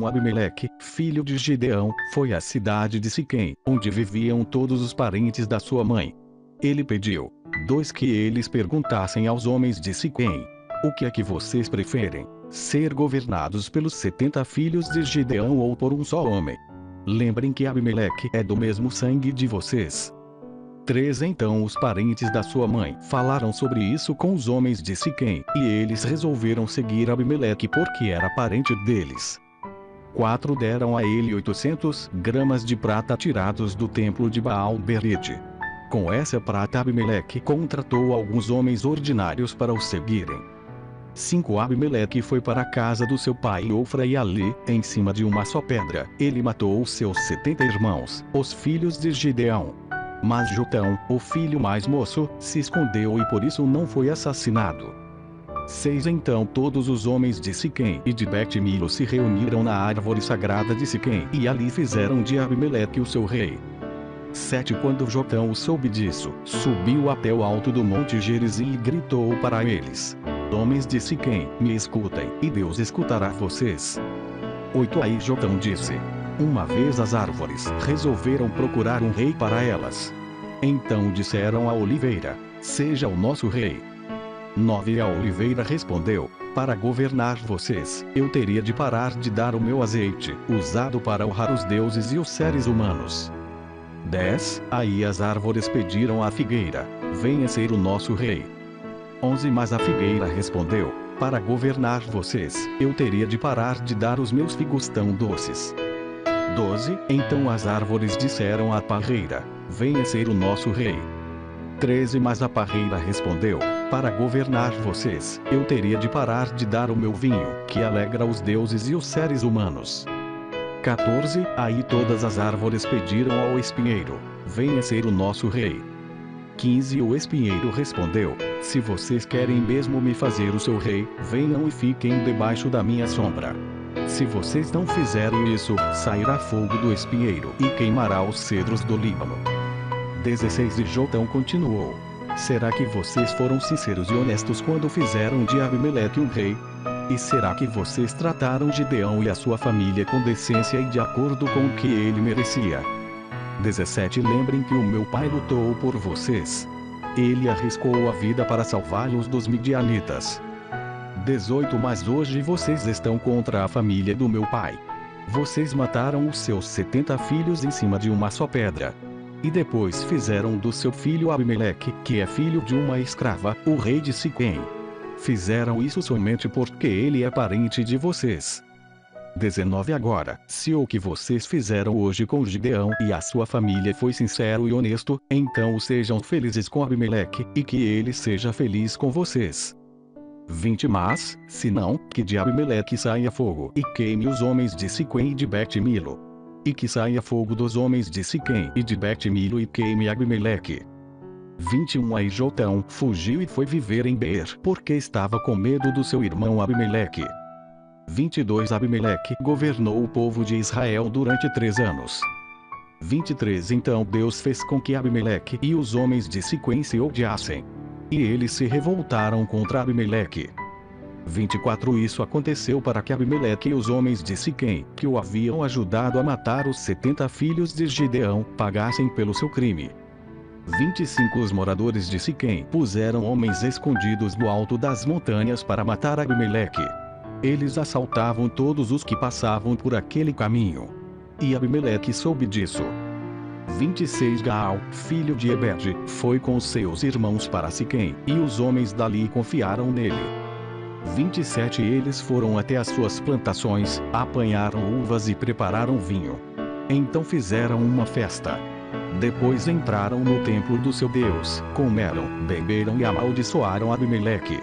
21 Abimeleque, filho de Gideão, foi à cidade de Siquém, onde viviam todos os parentes da sua mãe. Ele pediu: 2 que eles perguntassem aos homens de Siquém: o que é que vocês preferem? Ser governados pelos 70 filhos de Gideão ou por um só homem? Lembrem que Abimeleque é do mesmo sangue de vocês. 3 Então os parentes da sua mãe falaram sobre isso com os homens de Siquém, e eles resolveram seguir Abimeleque porque era parente deles. 4 Deram a ele 800 gramas de prata tirados do templo de Baal-Berite. Com essa prata Abimeleque contratou alguns homens ordinários para o seguirem. 5 Abimeleque foi para a casa do seu pai Ofra e ali, em cima de uma só pedra, ele matou os seus 70 irmãos, os filhos de Gideão. Mas Jotão, o filho mais moço, se escondeu e por isso não foi assassinado. 6 Então todos os homens de Siquém e de Bet-Milo se reuniram na árvore sagrada de Siquém e ali fizeram de Abimeleque o seu rei. 7 Quando Jotão soube disso, subiu até o alto do monte Gerizim e gritou para eles: homens de Siquém, me escutem, e Deus escutará vocês. 8 Aí Jotão disse: uma vez as árvores resolveram procurar um rei para elas. Então disseram à oliveira: seja o nosso rei. 9 A oliveira respondeu: para governar vocês, eu teria de parar de dar o meu azeite, usado para honrar os deuses e os seres humanos. 10 Aí as árvores pediram à figueira: venha ser o nosso rei. 11 Mas a figueira respondeu: para governar vocês, eu teria de parar de dar os meus figos tão doces. 12 Então as árvores disseram à parreira: venha ser o nosso rei. 13 Mas a parreira respondeu: para governar vocês, eu teria de parar de dar o meu vinho, que alegra os deuses e os seres humanos. 14 Aí todas as árvores pediram ao espinheiro: venha ser o nosso rei. 15 O espinheiro respondeu: se vocês querem mesmo me fazer o seu rei, venham e fiquem debaixo da minha sombra. Se vocês não fizerem isso, sairá fogo do espinheiro e queimará os cedros do Líbano. 16 E Jotão continuou: será que vocês foram sinceros e honestos quando fizeram de Abimeleque um rei? E será que vocês trataram Gideão e a sua família com decência e de acordo com o que ele merecia? 17 Lembrem que o meu pai lutou por vocês. Ele arriscou a vida para salvá-los dos midianitas. 18 Mas hoje vocês estão contra a família do meu pai. Vocês mataram os seus 70 filhos em cima de uma só pedra. E depois fizeram do seu filho Abimeleque, que é filho de uma escrava, o rei de Siquém. Fizeram isso somente porque ele é parente de vocês. 19 Agora, se o que vocês fizeram hoje com Gideão e a sua família foi sincero e honesto, então sejam felizes com Abimeleque, e que ele seja feliz com vocês. 20 Mas, se não, que de Abimeleque saia fogo e queime os homens de Siquém e de Bet-Milo. E que saia fogo dos homens de Siquém e de Bet-Milo e queime Abimeleque. 21 Aí Jotão fugiu e foi viver em Beer porque estava com medo do seu irmão Abimeleque. 22 Abimeleque governou o povo de Israel durante 3 anos. 23 Então Deus fez com que Abimeleque e os homens de Siquém se odiassem. E eles se revoltaram contra Abimeleque. 24 Isso aconteceu para que Abimeleque e os homens de Siquém, que o haviam ajudado a matar os 70 filhos de Gideão, pagassem pelo seu crime. 25 Os moradores de Siquém puseram homens escondidos no alto das montanhas para matar Abimeleque. Eles assaltavam todos os que passavam por aquele caminho. E Abimeleque soube disso. 26 Gaal, filho de Ebed, foi com seus irmãos para Siquém, e os homens dali confiaram nele. 27 Eles foram até as suas plantações, apanharam uvas e prepararam vinho. Então fizeram uma festa. Depois entraram no templo do seu Deus, comeram, beberam e amaldiçoaram Abimeleque.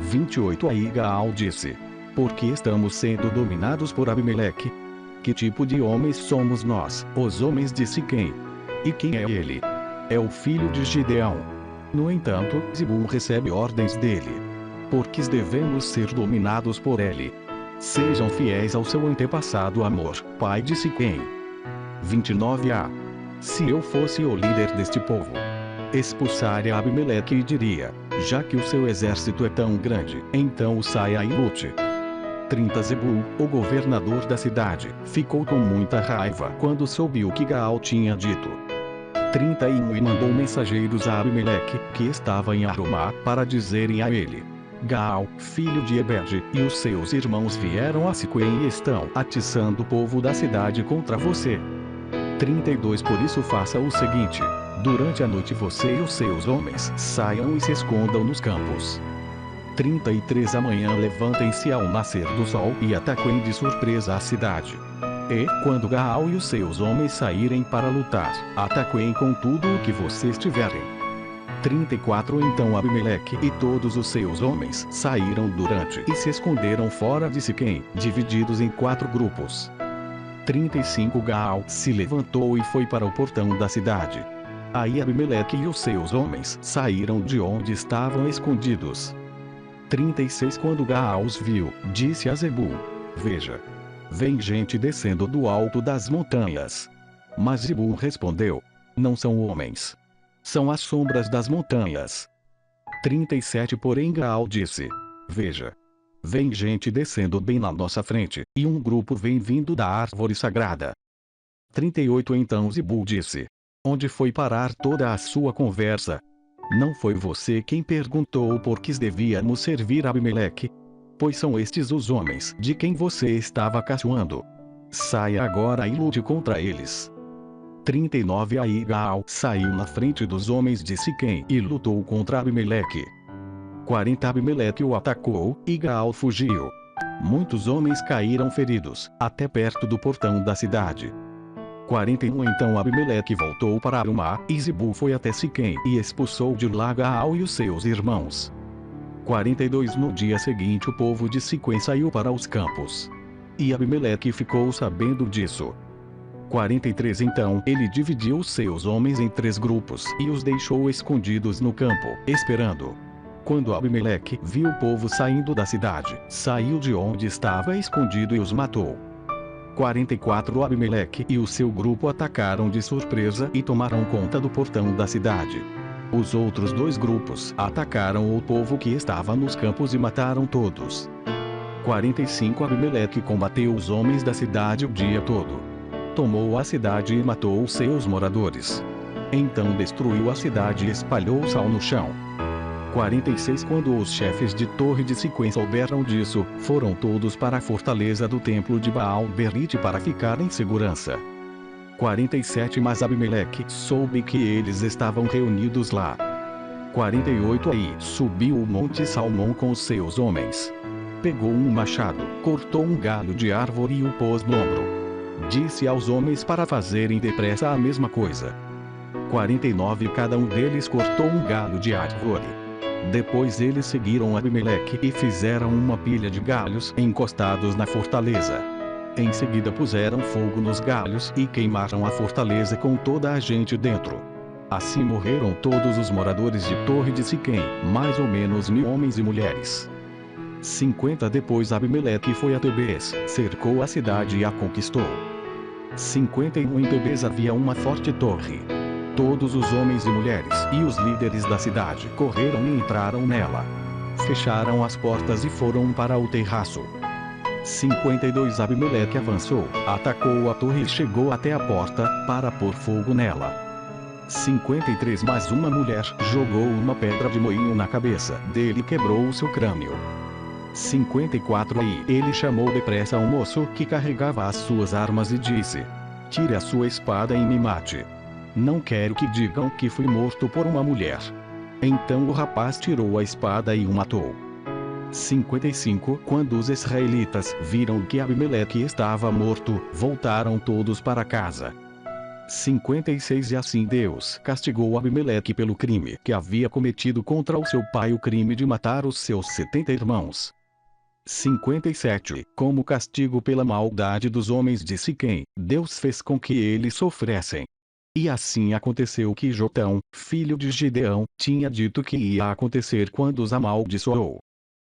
28 Aí Gaal disse: por que estamos sendo dominados por Abimeleque? Que tipo de homens somos nós, os homens de Siquém? E quem é ele? É o filho de Gideão. No entanto, Zebul recebe ordens dele. Porque devemos ser dominados por ele. Sejam fiéis ao seu antepassado Amor, pai de Siquém. 29a Se eu fosse o líder deste povo, expulsaria Abimeleque e diria: já que o seu exército é tão grande, então saia e lute. 30 Zebul, o governador da cidade, ficou com muita raiva quando soube o que Gaal tinha dito. 31 E mandou mensageiros a Abimeleque, que estava em Arumá, para dizerem a ele: Gaal, filho de Ebed, e os seus irmãos vieram a Siquém e estão atiçando o povo da cidade contra você. 32 Por isso faça o seguinte: durante a noite você e os seus homens saiam e se escondam nos campos. 33 Amanhã levantem-se ao nascer do sol e ataquem de surpresa a cidade. E, quando Gaal e os seus homens saírem para lutar, ataquem com tudo o que vocês tiverem. 34 Então Abimeleque e todos os seus homens saíram durante e se esconderam fora de Siquém, divididos em 4 grupos. 35 Gaal se levantou e foi para o portão da cidade. Aí Abimeleque e os seus homens saíram de onde estavam escondidos. 36 Quando Gaal os viu, disse a Zebul: Veja, vem gente descendo do alto das montanhas. Mas Zebul respondeu: Não são homens. São as sombras das montanhas. 37 Porém Gaal disse: Veja, vem gente descendo bem na nossa frente, e um grupo vem vindo da árvore sagrada. 38 Então Zebul disse: Onde foi parar toda a sua conversa? Não foi você quem perguntou por que devíamos servir a Abimeleque? Pois são estes os homens de quem você estava caçoando. Saia agora e lute contra eles. 39 Aí Gaal saiu na frente dos homens de Siquém e lutou contra Abimeleque. 40 Abimeleque o atacou, e Gaal fugiu. Muitos homens caíram feridos, até perto do portão da cidade. 41 Então Abimeleque voltou para Arumá, e Zebul foi até Siquém e expulsou de lá Gaal e os seus irmãos. 42 No dia seguinte o povo de Siquém saiu para os campos. E Abimeleque ficou sabendo disso. 43 Então ele dividiu os seus homens em 3 grupos e os deixou escondidos no campo, esperando. Quando Abimeleque viu o povo saindo da cidade, saiu de onde estava escondido e os matou. 44 Abimeleque e o seu grupo atacaram de surpresa e tomaram conta do portão da cidade. Os outros 2 grupos atacaram o povo que estava nos campos e mataram todos. 45 Abimeleque combateu os homens da cidade o dia todo. Tomou a cidade e matou os seus moradores. Então destruiu a cidade e espalhou o sal no chão. 46 Quando os chefes de Torre de Siquém souberam disso, foram todos para a fortaleza do templo de Baal-Berite para ficar em segurança. 47 Mas Abimeleque soube que eles estavam reunidos lá. 48 Aí subiu o monte Salmão com os seus homens. Pegou um machado, cortou um galho de árvore e o pôs no ombro. Disse aos homens para fazerem depressa a mesma coisa. 49 Cada um deles cortou um galho de árvore. Depois eles seguiram Abimeleque e fizeram uma pilha de galhos encostados na fortaleza. Em seguida puseram fogo nos galhos e queimaram a fortaleza com toda a gente dentro. Assim morreram todos os moradores de Torre de Siquém, mais ou menos 1000 homens e mulheres. 50 Depois Abimeleque foi a Tebes, cercou a cidade e a conquistou. 51 Em Tebes havia uma forte torre. Todos os homens e mulheres e os líderes da cidade correram e entraram nela. Fecharam as portas e foram para o terraço. 52 Abimeleque avançou, atacou a torre e chegou até a porta, para pôr fogo nela. 53 Mas uma mulher jogou uma pedra de moinho na cabeça dele e quebrou o seu crânio. 54 Aí ele chamou depressa um moço que carregava as suas armas e disse: Tire a sua espada e me mate. Não quero que digam que fui morto por uma mulher. Então o rapaz tirou a espada e o matou. 55 Quando os israelitas viram que Abimeleque estava morto, voltaram todos para casa. 56 E assim Deus castigou Abimeleque pelo crime que havia cometido contra o seu pai, o crime de matar os seus 70 irmãos. 57 Como castigo pela maldade dos homens de Siquém, Deus fez com que eles sofressem. E assim aconteceu que Jotão, filho de Gideão, tinha dito que ia acontecer quando os amaldiçoou.